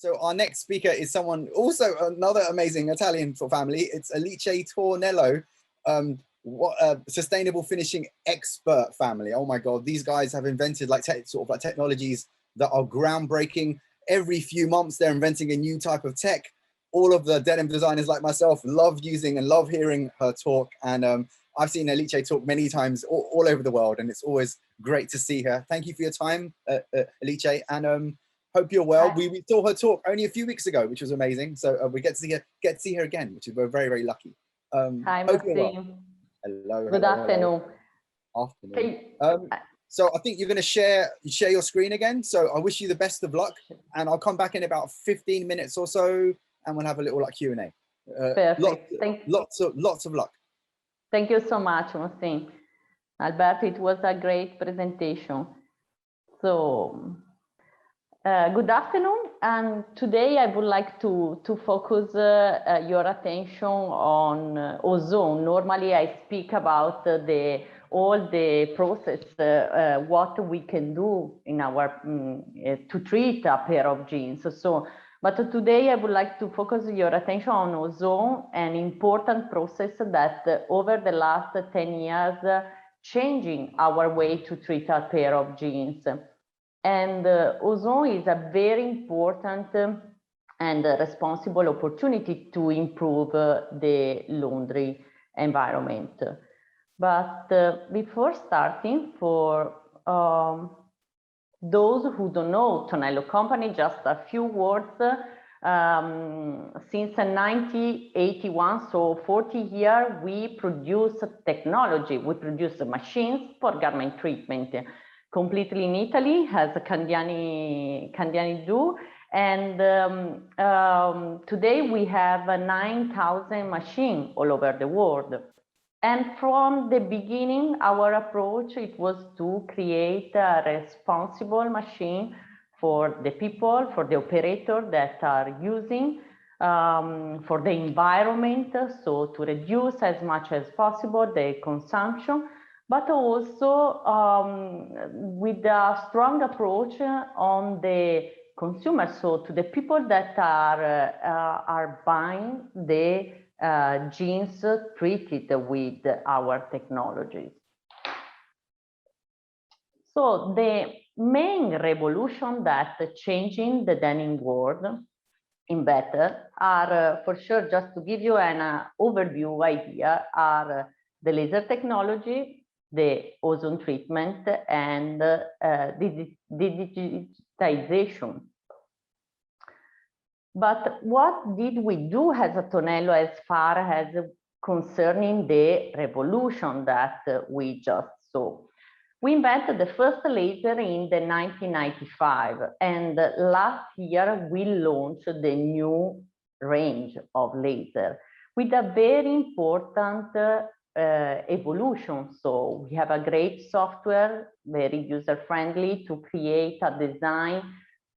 So our next speaker is someone, also another amazing Italian family. It's Lucie Tonello, sustainable finishing expert family. Oh my God, these guys have invented like technologies that are groundbreaking. Every few months, they're inventing a new type of tech. All of the denim designers like myself love using and love hearing her talk. And I've seen Lucie talk many times all over the world, and it's always great to see her. Thank you for your time, Lucie, and hope you're well. We saw her talk only a few weeks ago, which was amazing. So we get to see her again, which is we're very, very lucky. Hi, well. Hello. Good afternoon. Afternoon. So I think you're going to share your screen again. So I wish you the best of luck, and I'll come back in about 15 minutes or so, and we'll have a little like Q&A. Perfect. Lots of luck. Thank you so much, Mostin. Alberto, it was a great presentation. So good afternoon, and today I would like to focus your attention on ozone. Normally I speak about all the process, what we can do in our to treat a pair of jeans. But today I would like to focus your attention on ozone, an important process that over the last 10 years changing our way to treat a pair of jeans. And ozone is a very important and responsible opportunity to improve the laundry environment. But before starting, for those who don't know Tonello company, just a few words. Since 1981, so 40 years, we produce technology. We produce machines for garment treatment, completely in Italy, as Candiani do. And today we have 9,000 machines all over the world. And from the beginning, our approach, it was to create a responsible machine for the people, for the operator that are using, for the environment, so to reduce as much as possible the consumption, but also with a strong approach on the consumer, so to the people that are buying the jeans treated with our technologies. So the main revolution that changing the denim world in better are, for sure, just to give you an overview idea, are the laser technology, the ozone treatment, and the digitization. But what did we do as a Tonello as far as concerning the revolution that we just saw? We invented the first laser in the 1995, and last year we launched the new range of laser with a very important evolution. So we have a great software, very user-friendly, to create a design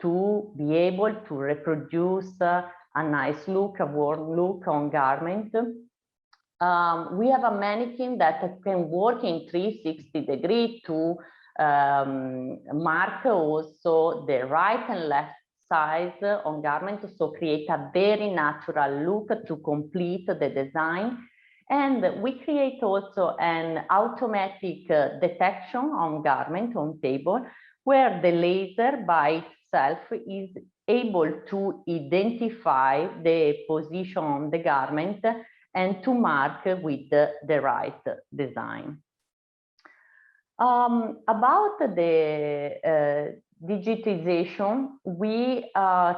to be able to reproduce a nice look, a warm look on garment. We have a mannequin that can work in 360 degrees to mark also the right and left size on garment, so create a very natural look to complete the design. And we create also an automatic detection on garment, on table, where the laser by itself is able to identify the position on the garment and to mark with the right design. About the digitization, we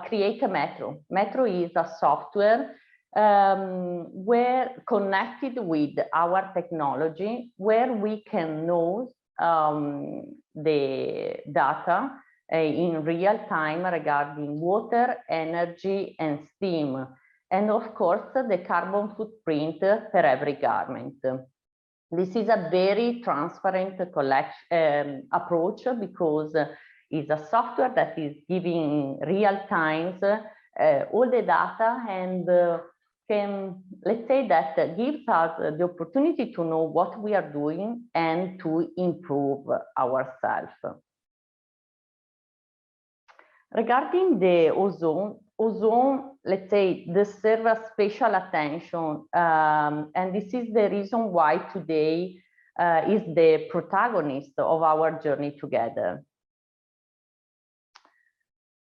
create a Metro. Metro is a software where connected with our technology, where we can know the data in real time regarding water, energy, and steam, and of course the carbon footprint per every garment. This is a very transparent approach because it's a software that is giving real times all the data, and can, let's say, that gives us the opportunity to know what we are doing and to improve ourselves. Regarding the ozone, let's say, deserves a special attention, and this is the reason why today is the protagonist of our journey together.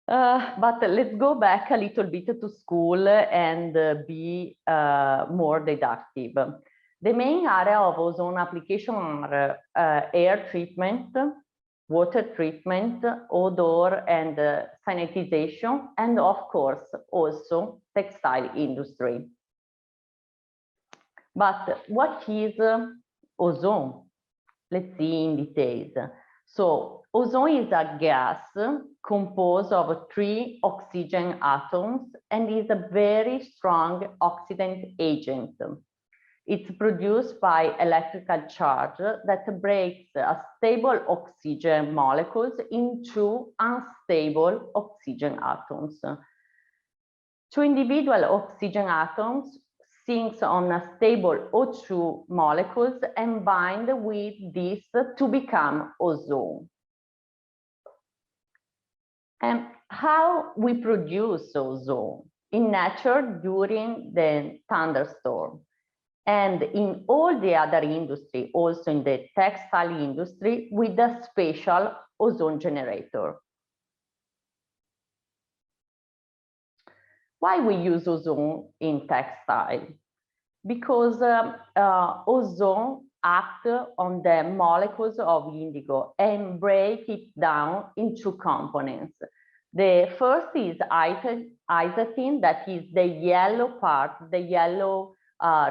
But let's go back a little bit to school and be more deductive. The main area of ozone application are air treatment, water treatment, odor and sanitization, and of course also textile industry. But what is ozone? Let's see in details. So ozone is a gas composed of 3 oxygen atoms and is a very strong oxidant agent. It's produced by electrical charge that breaks a stable oxygen molecules into unstable oxygen atoms. 2 individual oxygen atoms sync on a stable O2 molecules and bind with this to become ozone. And how we produce ozone? In nature during the thunderstorm. And in all the other industry, also in the textile industry, with a special ozone generator. Why we use ozone in textile? Because ozone acts on the molecules of indigo and break it down into components. The first is isotin, that is the yellow part, the yellow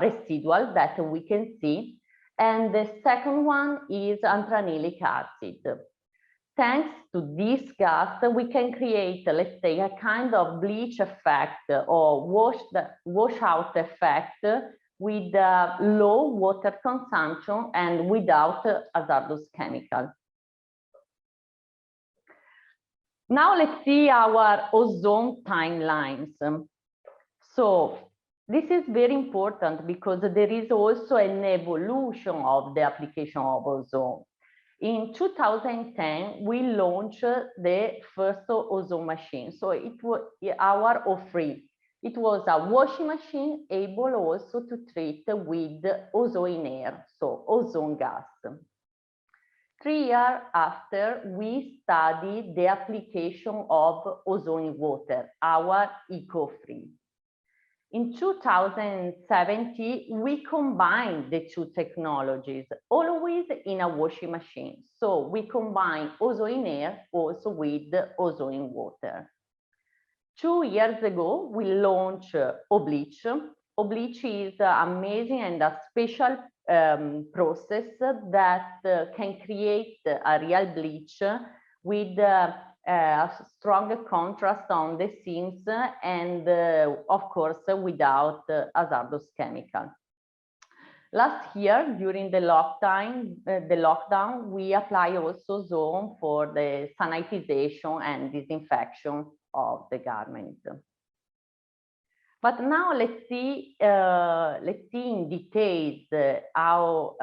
residual that we can see. And the second one is antranilic acid. Thanks to this gas, we can create, let's say, a kind of bleach effect or washout effect with low water consumption and without hazardous chemical. Now let's see our ozone timelines. So this is very important because there is also an evolution of the application of ozone. In 2010, we launched the first ozone machine. So it was our O3. It was a washing machine able also to treat with ozone air, so ozone gas. 3 years after, we studied the application of ozone water, our eco-free. In 2017, we combined the 2 technologies, always in a washing machine. So we combine ozone air also with ozone water. 2 years ago, we launched O-bleach. O-bleach is amazing and a special process that can create a real bleach with a stronger contrast on the seams and of course without hazardous chemical. Last year during the lockdown, we apply also ozone for the sanitization and disinfection of the garment. But now let's see in details how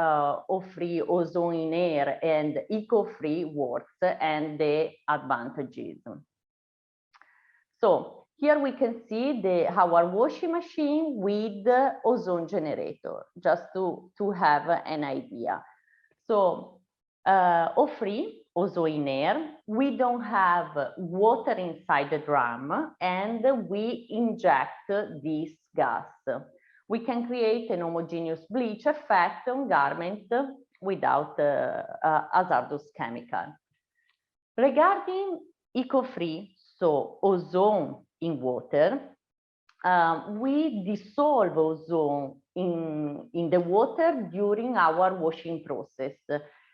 O3 ozone in air and eco-free works and the advantages. So here we can see our washing machine with the ozone generator, just to have an idea. So O3 ozone in air, we don't have water inside the drum and we inject this gas. We can create an homogeneous bleach effect on garment without hazardous chemical. Regarding eco-free, so ozone in water, we dissolve ozone in the water during our washing process.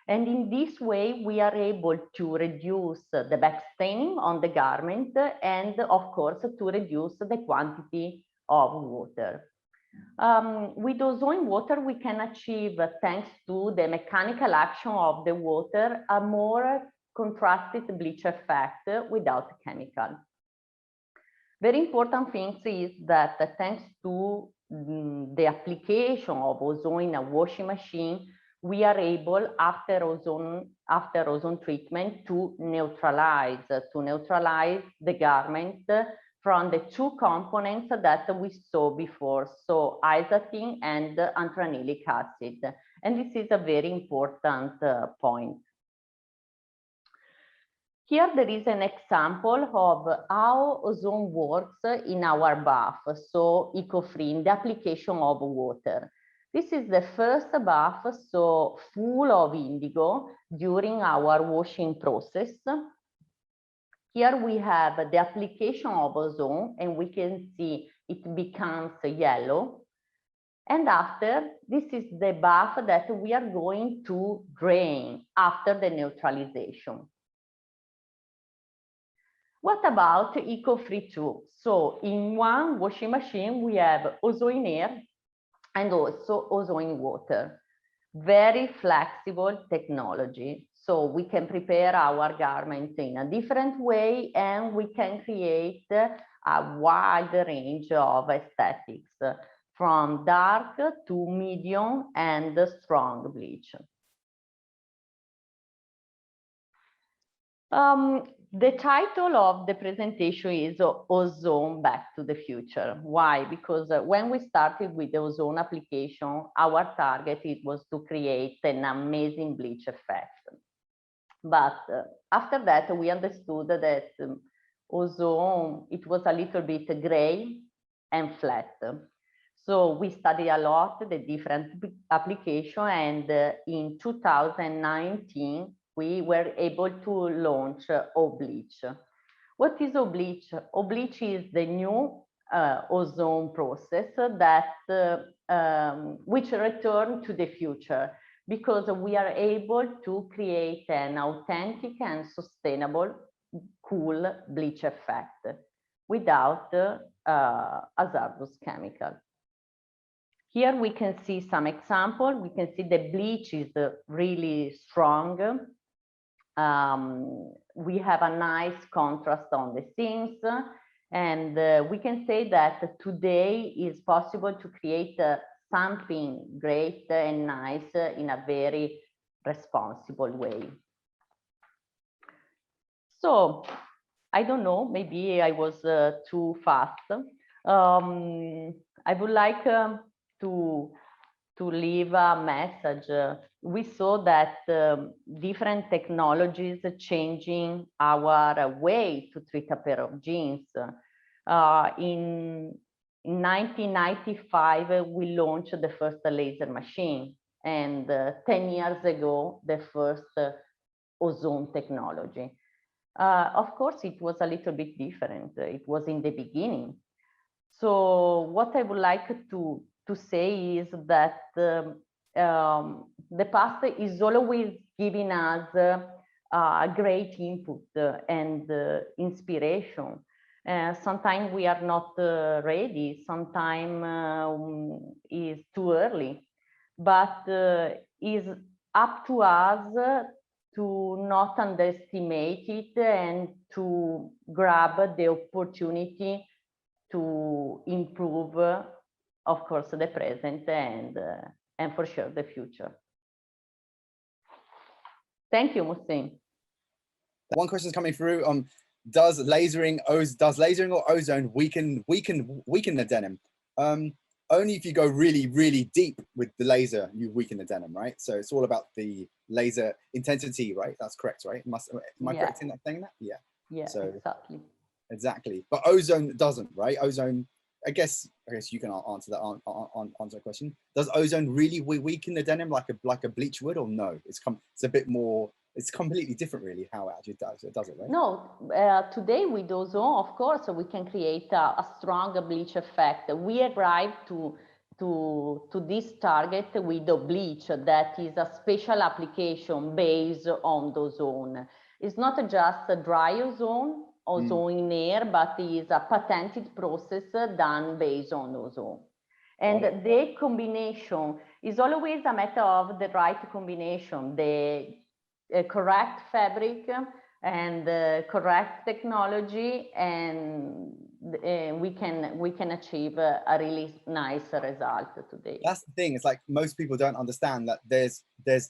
And in this way, we are able to reduce the backstaining on the garment and, of course, to reduce the quantity of water. With ozone water, we can achieve, thanks to the mechanical action of the water, a more contrasted bleach effect without chemical. Very important thing is that thanks to the application of ozone in a washing machine, we are able, after ozone treatment, to neutralize the garment from the two components that we saw before, so azacin and antranilic acid. And this is a very important point. Here there is an example of how ozone works in our bath, so eco-free, in the application of water. This is the first bath, so full of indigo during our washing process. Here we have the application of ozone, and we can see it becomes yellow. And after, this is the bath that we are going to drain after the neutralization. What about eco-free too? So in one washing machine, we have ozone air and also ozone water. Very flexible technology. So we can prepare our garments in a different way, and we can create a wide range of aesthetics, from dark to medium and strong bleach. The title of the presentation is Ozone Back to the Future. Why? Because when we started with the ozone application, our target was to create an amazing bleach effect. But after that, we understood that ozone, it was a little bit gray and flat. So we studied a lot the different applications, and in 2019, we were able to launch O-bleach. What is O-bleach? O-bleach is the new ozone process that which return to the future, because we are able to create an authentic and sustainable cool bleach effect without hazardous chemical. Here we can see some example. We can see the bleach is really strong. We have a nice contrast on the seams, and we can say that today is possible to create something great and nice in a very responsible way. So I don't know, maybe I was too fast. I would like to leave a message. We saw that different technologies changing our way to treat a pair of jeans. In 1995, we launched the first laser machine, and 10 years ago, the first ozone technology. Of course, it was a little bit different. It was in the beginning. So what I would like to say is that the past is always giving us a great input and inspiration. Sometimes we are not ready, sometimes is too early, but it's up to us to not underestimate it and to grab the opportunity to improve, of course, the present and for sure the future. Thank you, Musin. One question is coming through. Does lasering or ozone weaken the denim? Only if you go really, really deep with the laser, you weaken the denim, right? So it's all about the laser intensity, right? That's correct, right? Am I correct in that saying that? Yeah. Yeah, so, exactly. But ozone doesn't, right? Ozone, I guess you can answer that question. Does ozone really weaken the denim like a bleach would, or no? It's a bit more. It's completely different, really, how it actually does it, right? No, today with ozone, of course, we can create a strong bleach effect. We arrived to this target with the bleach that is a special application based on the ozone. It's not just a dry ozone in air, but is a patented process done based on ozone. And the combination is always a matter of the right combination, the correct fabric and correct technology, and we can achieve a really nice result today. That's the thing. It's like most people don't understand that there's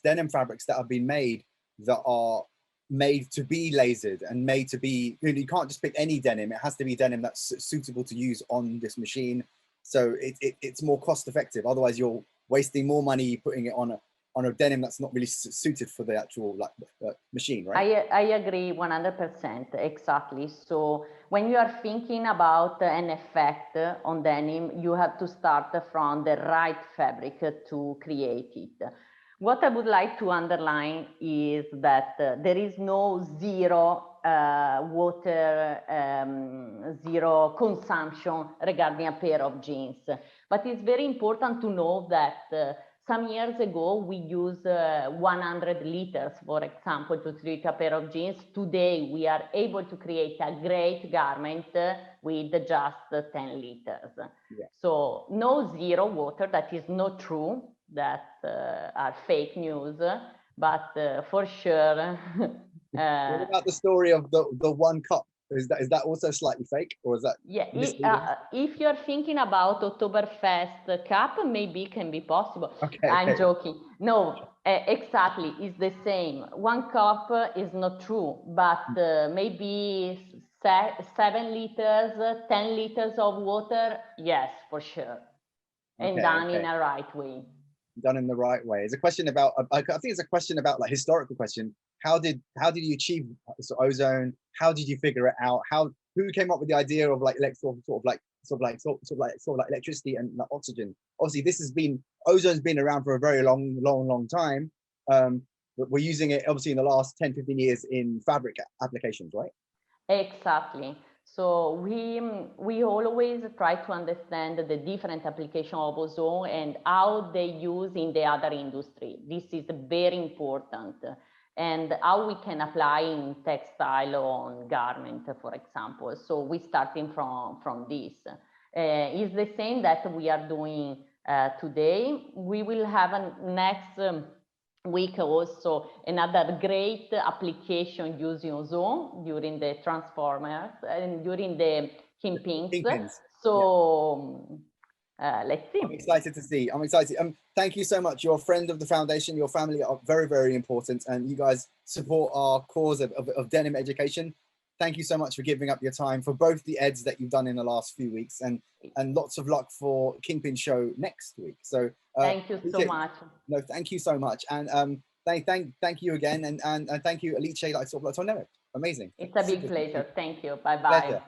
denim fabrics that have been made that are made to be lasered and made to be, you can't just pick any denim. It has to be denim that's suitable to use on this machine. So it's more cost effective. Otherwise you're wasting more money putting it on a denim that's not really suited for the actual machine, right? I agree 100%, exactly. So when you are thinking about an effect on denim, you have to start from the right fabric to create it. What I would like to underline is that there is no zero water, zero consumption regarding a pair of jeans. But it's very important to know that some years ago, we used 100 liters, for example, to treat a pair of jeans. Today, we are able to create a great garment with just 10 liters. Yeah. So no zero water, that is not true. That are fake news, but for sure. What about the story of the one cup? Is that also slightly fake, or is that? Yeah, if you're thinking about Oktoberfest cup, maybe can be possible. Okay, I'm joking. No, exactly, it's the same. One cup is not true, but maybe 7 liters, 10 liters of water, yes, for sure. And done in a right way. Done in the right way. It's a question about, I think it's a question about like historical question. How did you achieve ozone? How did you figure it out? Who came up with the idea of like sort of like electricity and like oxygen? Obviously this has been, ozone's been around for a very long time. But we're using it obviously in the last 10-15 years in fabric applications, right? Exactly. So we always try to understand the different application of ozone and how they use in the other industry. This is very important, and how we can apply in textile on garment, for example. So we starting from this. It's the same that we are doing today. We will have a next week also another great application using ozone during the transformers and during the kingpins. So let's see. I'm excited to see. I'm excited. Thank you so much. You're a friend of the foundation. Your family are very, very important, and you guys support our cause of denim education. Thank you so much for giving up your time for both the eds that you've done in the last few weeks, and lots of luck for Kingpin show next week. So thank you so much. No, thank you so much, and thank you again, and thank you, Alice, like Tonello. Amazing. It's a big pleasure. Thank you. Bye bye.